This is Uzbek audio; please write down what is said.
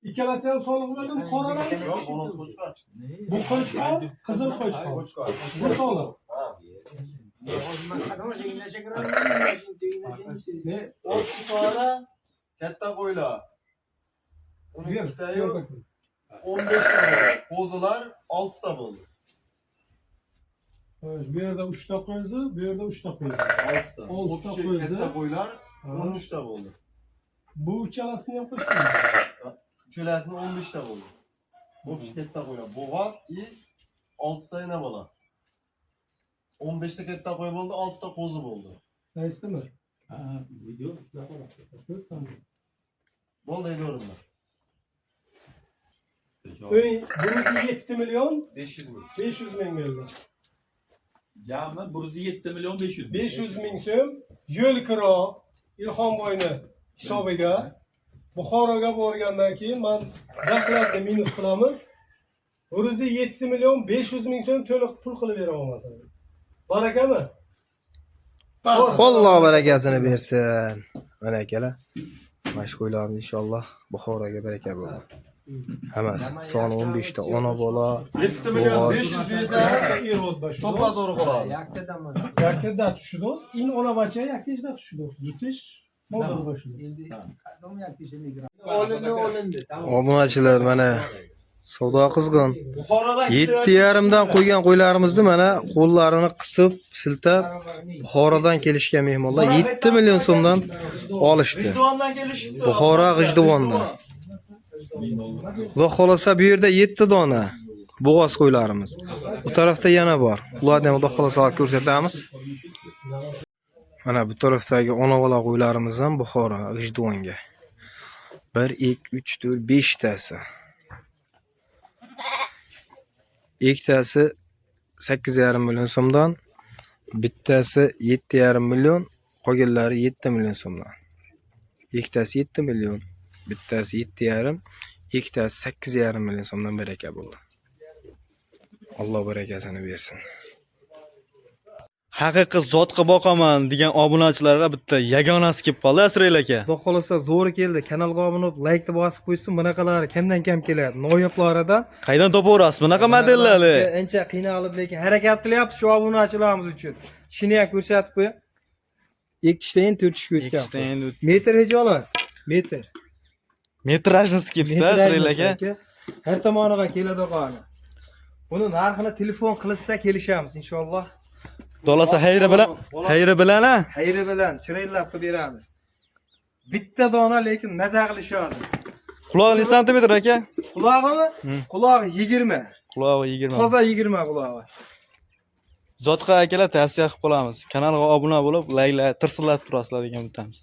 İkkalasi ham soliq bilan qoralar. Yo'q, bolos qo'chqor. Bu qo'chqor, qizil qo'chqor. Qo'chqor. Bu soliq. Ha. Ne? 6 so'ra katta qo'ylar. Uning Ber, ikkitayu syomka qil. 15 ta bo'ldi. Qo'zilar 6 ta bo'ldi. Bu yerda 3 ta qo'zi, bu yerda 3 ta qo'zi. 6 ta. 6 ta 30 qo'zi. katta qo'ylar 13 ta bo'ldi. Bu uchalasini ham qo'shdingmi? Uchalasining 15 ta bo'ldi. Bo'pti katta qo'ylar. Bo'g'oz и 6 ta yana bola. 15 ta katta qo'y bo'ldi, 6 ta qo'zi bo'ldi. Raisdimi? Ha, video Bo'ldi, aytaveringlar. Uy, bunisi 7 million 500 ming. 500 ming berdi. Jami 107 milyon 500 bin. 500 ming so'm yo'l kiro Ilhomboyni hisobiga Buxoroga borgandan keyin men zaxlarni minus qilamiz. 107 million 500 ming so'm to'liq pul qilib beraman sizga. Barakami? Alloh barakasini bersin. Mana akalar. Mashg'ullarimiz inshaalloh Buxoroga baraka bo'lsin. Hammasi soni 15 ta ona bola. 7 million 500 bersangiz to'pla to'g'ri qoladi. Yaktada tushdiz, in olabacha yaktejda tushdiz. Yutish model boshida. Obunachilar mana savdo qizg'in. 7,5 dan qo'ygan qo'ylarimizni mana qo'llarini qisib, siltab Buxorodan kelishgan mehmonlar 7 million so'mdan olishdi. G'ijduvondan kelishibdi. Buxoro G'ijduvondan. Xudo xolasa bu yerda 7 dona bo'g'oz qo'ylarimiz. Bu tarafda yana bor. Ularni ham xudo xolasa ko'rsatamiz. Mana bu tarafdagi ona bola qo'ylarimiz ham Buxoro G'ijduvonga. 1 2 3 4 5 tasi. Ikkitasi 8,5 million so'mdan, bittasi 7,5 million, qolganlari 7 million so'mdan. Ikkitasi 7 million, bittasi 7,5, ikkitasi 8,5 million so'mdan baraka bo'ldi. Alloh barakasini bersin. Haqiqiy zotga boqaman degan obunachilarga bitta yagonasi kelib qoldi Asrayl aka. Xudo xolasa zo'ri keldi. Kanalga obuna bo'lib, like bosib qo'ysin. Bunaqalari kamdan kam keladi. Noyoblaridan Qaydan topaverasiz bunaqa modellarni? ancha qiynalib, lekin harakat qilyapmiz shu obunachilarimiz uchun. Shuni ham ko'rsatib qo'y. 2 tishdan 4 tishga o'tgan. Metr hijolat. Metr. Metrajnisi kelibdi Asrayl aka. Har tomoniga keladi qani. Buni narxini telefon qilsa kelishamiz inshaalloh. Dolasa hayri bilan, ha? Hayri bilan chiroylab qilib beramiz. Bitta dona lekin maza qilishadi. Qulog'i ne santimetr aka? Qulog'imi? Qulog'i 20. Qulog'i 20. Toza 20 qulog'i. Zotga akalar tavsiya qilib qolamiz. Kanalga obuna bo'lib, like, tirsillab turasizlar degan umidamiz.